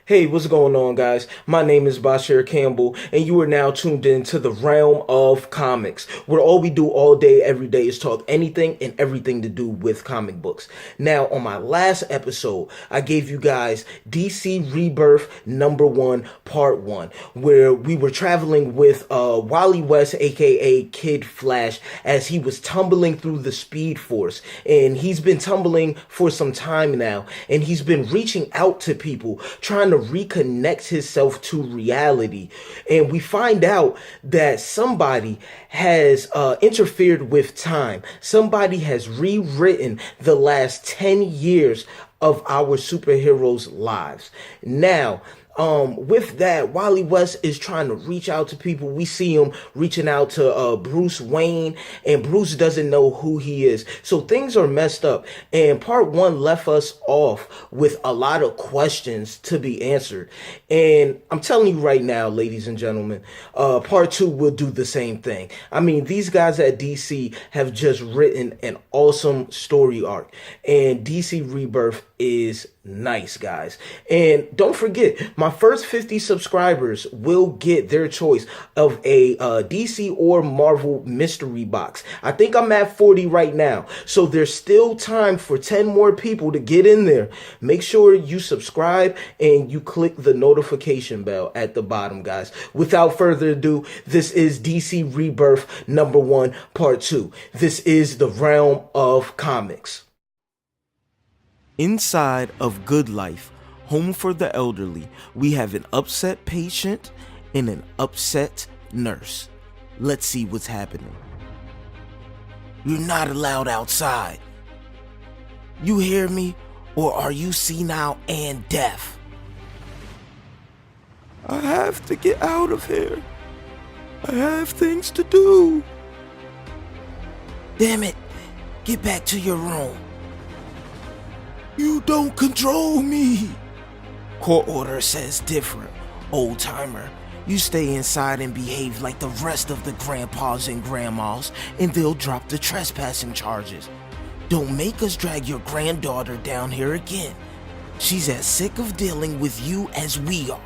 Hey, what's going on, guys? My name is Bashir Campbell, and you are now tuned into the realm of comics, where all we do all day, every day is talk anything and everything to do with comic books. Now, on my last episode, I gave you guys DC Rebirth #1, Part 1, where we were traveling with Wally West, aka Kid Flash, as he was tumbling through the Speed Force. And he's been tumbling for some time now, and he's been reaching out to people, trying to reconnect himself to reality. And we find out that somebody has interfered with time. Somebody has rewritten the last 10 years of our superheroes' lives. Now, with that, Wally West is trying to reach out to people. We see him reaching out to Bruce Wayne, and Bruce doesn't know who he is. So things are messed up. And part 1 left us off with a lot of questions to be answered. And I'm telling you right now, ladies and gentlemen, part 2 will do the same thing. I mean, these guys at DC have just written an awesome story arc, and DC Rebirth is nice, guys. And don't forget, my first 50 subscribers will get their choice of a DC or Marvel mystery box. I think I'm at 40 right now, so there's still time for 10 more people to get in there. Make sure you subscribe and you click the notification bell at the bottom, guys. Without further ado, this is DC Rebirth #1, Part 2. This is the realm of comics. Inside of Good Life, home for the elderly, we have an upset patient and an upset nurse. Let's see what's happening. You're not allowed outside. You hear me, or are you senile and deaf? I have to get out of here. I have things to do. Damn it, get back to your room. You don't control me. Court order says different, old timer. You stay inside and behave like the rest of the grandpas and grandmas, and they'll drop the trespassing charges. Don't make us drag your granddaughter down here again. She's as sick of dealing with you as we are.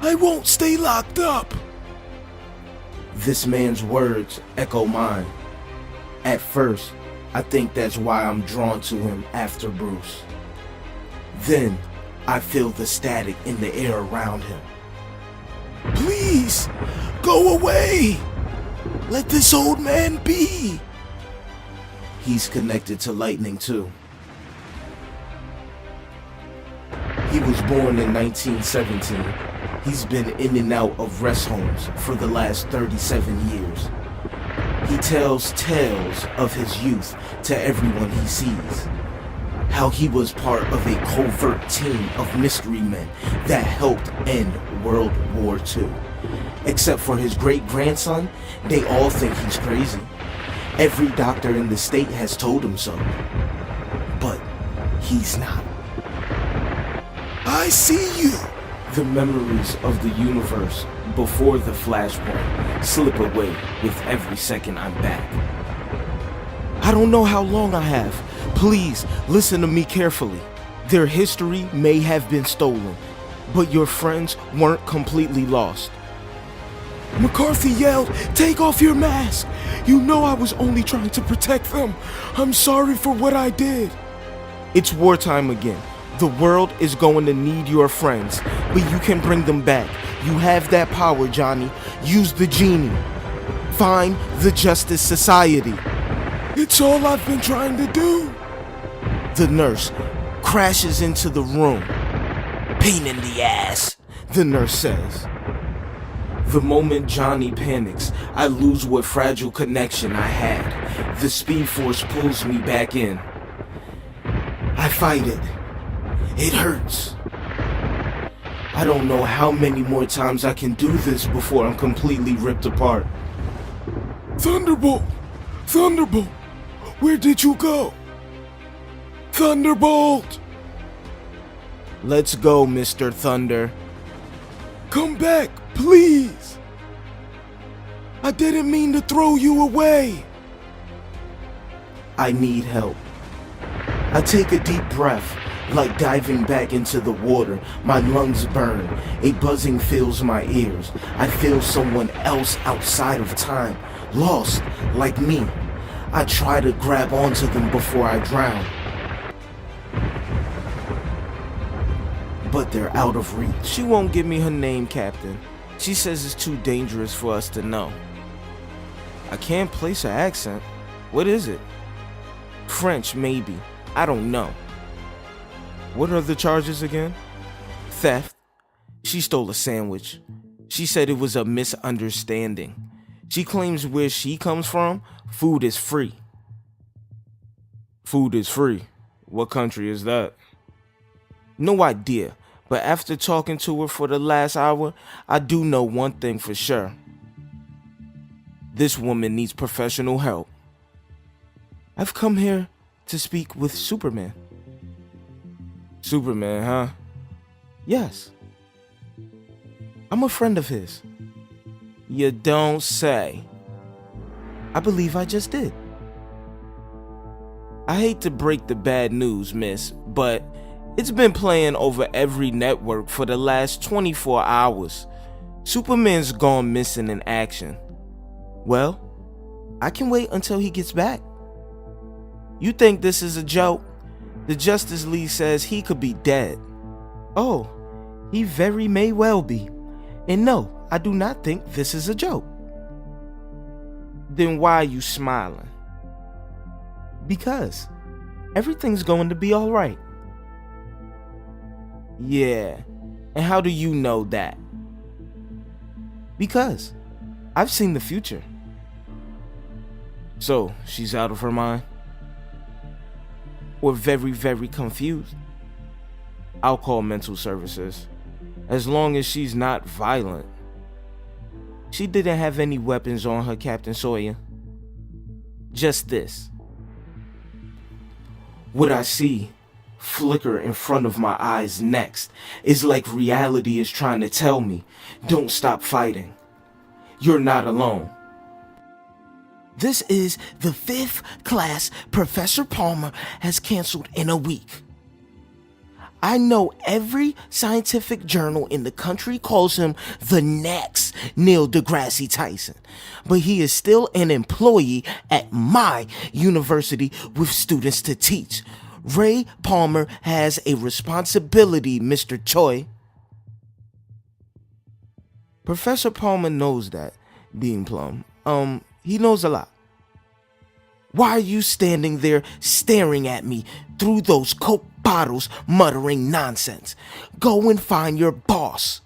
I won't stay locked up. This man's words echo mine. At first, I think that's why I'm drawn to him after Bruce. Then, I feel the static in the air around him. Please, go away! Let this old man be! He's connected to lightning too. He was born in 1917. He's been in and out of rest homes for the last 37 years. He tells tales of his youth to everyone he sees. How he was part of a covert team of mystery men that helped end World War II. Except for his great-grandson, they all think he's crazy. Every doctor in the state has told him so. But he's not. I see you! The memories of the universe before the flashpoint slip away with every second I'm back. I don't know how long I have. Please listen to me carefully. Their history may have been stolen, but your friends weren't completely lost. McCarthy yelled, "Take off your mask! You know I was only trying to protect them. I'm sorry for what I did." It's wartime again. The world is going to need your friends, but you can bring them back. You have that power, Johnny. Use the genie. Find the Justice Society. It's all I've been trying to do. The nurse crashes into the room. Pain in the ass, the nurse says. The moment Johnny panics, I lose what fragile connection I had. The Speed Force pulls me back in. I fight it. It hurts. I don't know how many more times I can do this before I'm completely ripped apart. Thunderbolt! Thunderbolt! Where did you go? Thunderbolt! Let's go, Mr. Thunder. Come back, please! I didn't mean to throw you away. I need help. I take a deep breath, Like diving back into the water, my lungs burn. A buzzing fills my ears. I feel someone else outside of time, lost like me. I try to grab onto them before I drown, but they're out of reach. She won't give me her name, Captain. She says it's too dangerous for us to know. I can't place her accent. What is it? French, maybe. I don't know. What are the charges again? Theft. She stole a sandwich. She said it was a misunderstanding. She claims where she comes from, food is free. Food is free? What country is that? No idea, but after talking to her for the last hour, I do know one thing for sure. This woman needs professional help. I've come here to speak with Superman. Superman, huh? Yes. I'm a friend of his. You don't say. I believe I just did. I hate to break the bad news, miss, but it's been playing over every network for the last 24 hours. Superman's gone missing in action. Well, I can wait until he gets back. You think this is a joke? The Justice League says he could be dead. Oh, he very may well be. And no, I do not think this is a joke. Then why are you smiling? Because everything's going to be all right. Yeah, and how do you know that? Because I've seen the future. So, she's out of her mind? Or very, very confused? I'll call mental services. As long as she's not violent. She didn't have any weapons on her, Captain Sawyer. Just this. What I see flicker in front of my eyes next is like reality is trying to tell me, don't stop fighting. You're not alone. This is the 5th class Professor Palmer has canceled in a week. I know every scientific journal in the country calls him the next Neil deGrasse Tyson, but he is still an employee at my university with students to teach. Ray Palmer has a responsibility, Mr. Choi. Professor Palmer knows that, Dean Plum. He knows a lot. Why are you standing there staring at me through those Coke bottles muttering nonsense? Go and find your boss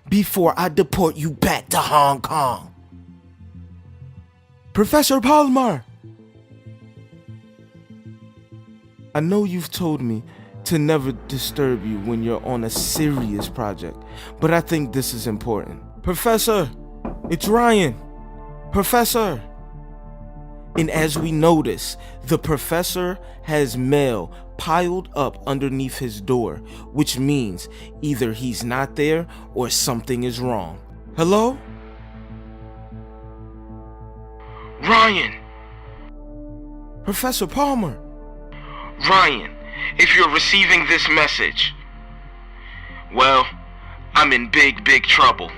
before I deport you back to Hong Kong. Professor Palmer! I know you've told me to never disturb you when you're on a serious project, but I think this is important. Professor, it's Ryan. Professor. And as we notice, the professor has mail piled up underneath his door, which means either he's not there or something is wrong. Hello? Ryan! Professor Palmer! Ryan, if you're receiving this message, well, I'm in big trouble.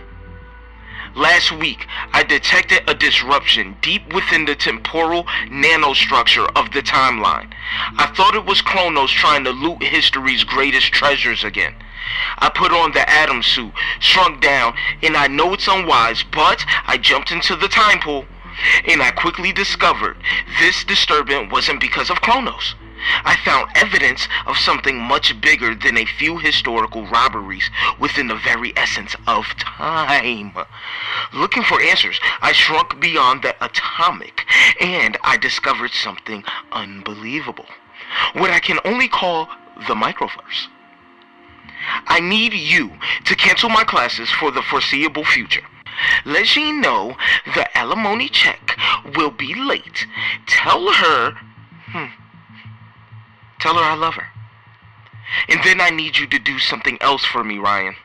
Last week, I detected a disruption deep within the temporal nanostructure of the timeline. I thought it was Kronos trying to loot history's greatest treasures again. I put on the atom suit, shrunk down, and I know it's unwise, but I jumped into the time pool, and I quickly discovered this disturbance wasn't because of Kronos. I found evidence of something much bigger than a few historical robberies within the very essence of time. Looking for answers, I shrunk beyond the atomic, and I discovered something unbelievable. What I can only call the microverse. I need you to cancel my classes for the foreseeable future. Let Jean know the alimony check will be late. Tell her I love her. And then I need you to do something else for me, Ryan.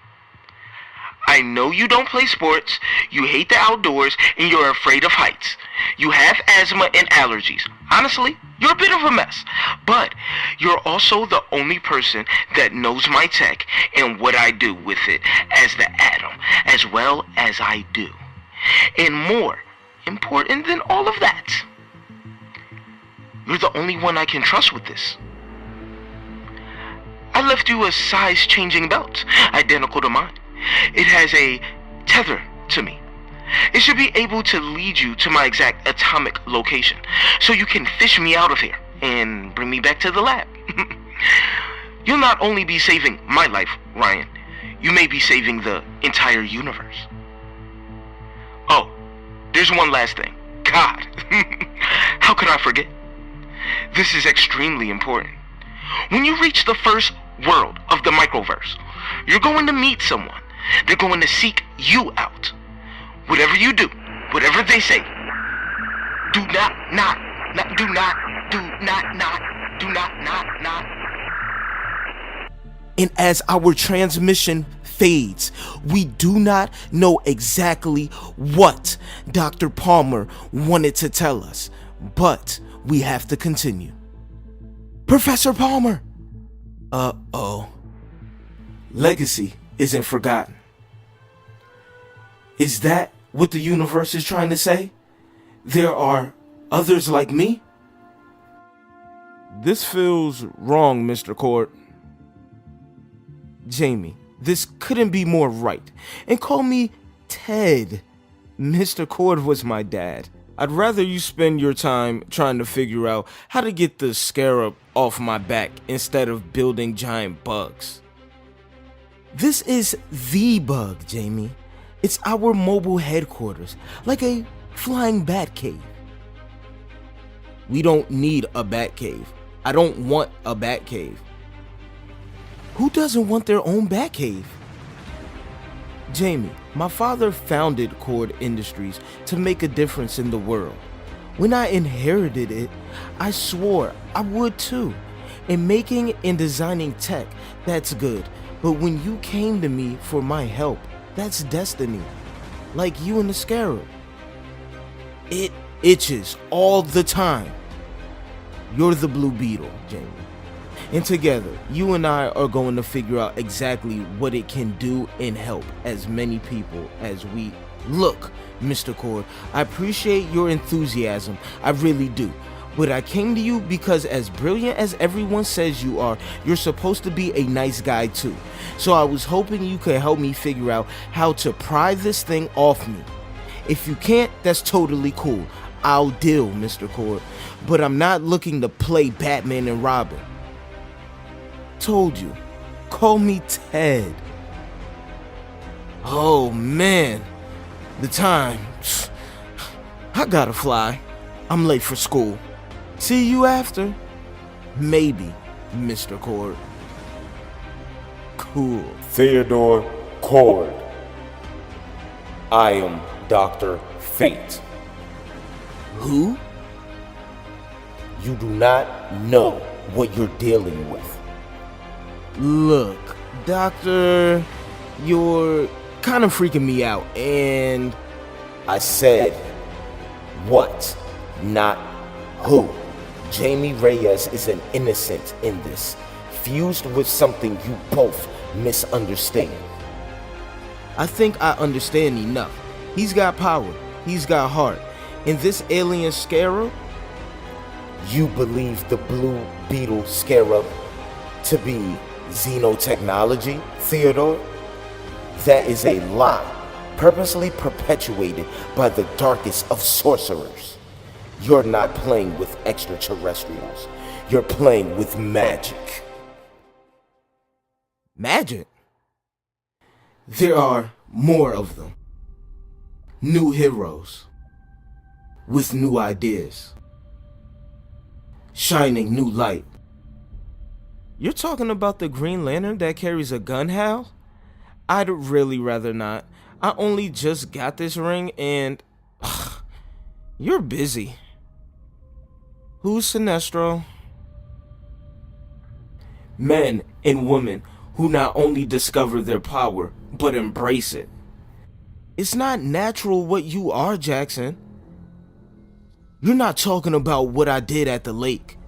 I know you don't play sports, you hate the outdoors, and you're afraid of heights. You have asthma and allergies. Honestly, you're a bit of a mess. But You're also the only person that knows my tech and what I do with it as the Atom, as well as I do. And more important than all of that, you're the only one I can trust with this. I left you a size-changing belt, identical to mine. It has a tether to me. It should be able to lead you to my exact atomic location, so you can fish me out of here and bring me back to the lab. You'll not only be saving my life, Ryan, you may be saving the entire universe. Oh, there's one last thing. God, how could I forget? This is extremely important. When you reach the first world of the microverse, you're going to meet someone. They're going to seek you out. Whatever you do, whatever they say, do not. And as our transmission fades, we do not know exactly what Dr. Palmer wanted to tell us, but we have to continue. Professor Palmer! Uh-oh. Legacy isn't forgotten. Is that what the universe is trying to say? There are others like me? This feels wrong, Mr. Cord. Jamie, this couldn't be more right. And call me Ted. Mr. Cord was my dad. I'd rather you spend your time trying to figure out how to get the scarab off my back instead of building giant bugs. This is the bug, Jamie. It's our mobile headquarters, like a flying bat cave. We don't need a bat cave. I don't want a bat cave. Who doesn't want their own bat cave? Jamie, my father founded Cord Industries to make a difference in the world. When I inherited it, I swore I would too. In making and designing tech, that's good. But when you came to me for my help, that's destiny. Like you and the scarab. It itches all the time. You're the Blue Beetle, Jamie. And together, you and I are going to figure out exactly what it can do and help as many people as we... Look, Mr. Cord, I appreciate your enthusiasm. I really do. But I came to you because as brilliant as everyone says you are, you're supposed to be a nice guy too. So I was hoping you could help me figure out how to pry this thing off me. If you can't, that's totally cool. I'll deal, Mr. Cord. But I'm not looking to play Batman and Robin. Told you. Call me Ted. Oh man. The time. I gotta fly. I'm late for school. See you after. Maybe, Mr. Cord. Cool. Theodore Cord. I am Dr. Fate. Who? You do not know what you're dealing with. Look, Doctor, you're kind of freaking me out, and... I said, what, not who. Jamie Reyes is an innocent in this, fused with something you both misunderstand. I think I understand enough. He's got power, he's got heart, and this alien scarab? You believe the Blue Beetle scarab to be xenotechnology, Theodore? That is a lie, purposely perpetuated by the darkest of sorcerers. You're not playing with extraterrestrials. You're playing with magic. Magic? There are more of them. New heroes. With new ideas. Shining new light. You're talking about the Green Lantern that carries a gun, Hal? I'd really rather not. I only just got this ring and... you're busy. Who's Sinestro? Men and women who not only discover their power, but embrace it. It's not natural what you are, Jackson. You're not talking about what I did at the lake.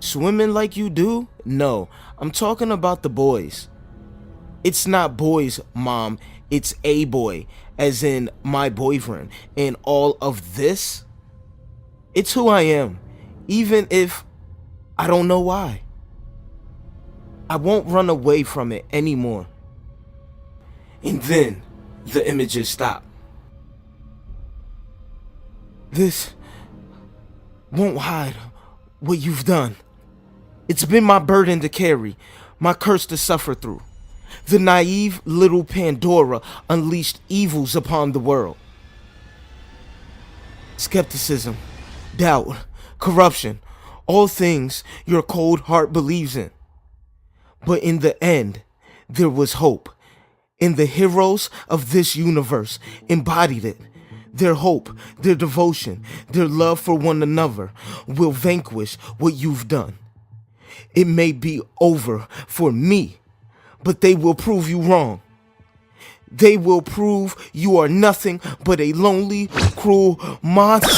Swimming like you do? No, I'm talking about the boys. It's not boys, Mom. It's a boy, as in my boyfriend. And all of this, it's who I am, even if I don't know why. I won't run away from it anymore. And then the images stop. This won't hide what you've done. It's been my burden to carry, my curse to suffer through. The naive little Pandora unleashed evils upon the world. Skepticism, doubt, corruption, all things your cold heart believes in. But in the end, there was hope. And the heroes of this universe embodied it. Their hope, their devotion, their love for one another will vanquish what you've done. It may be over for me, but they will prove you wrong. They will prove you are nothing but a lonely, cruel monster.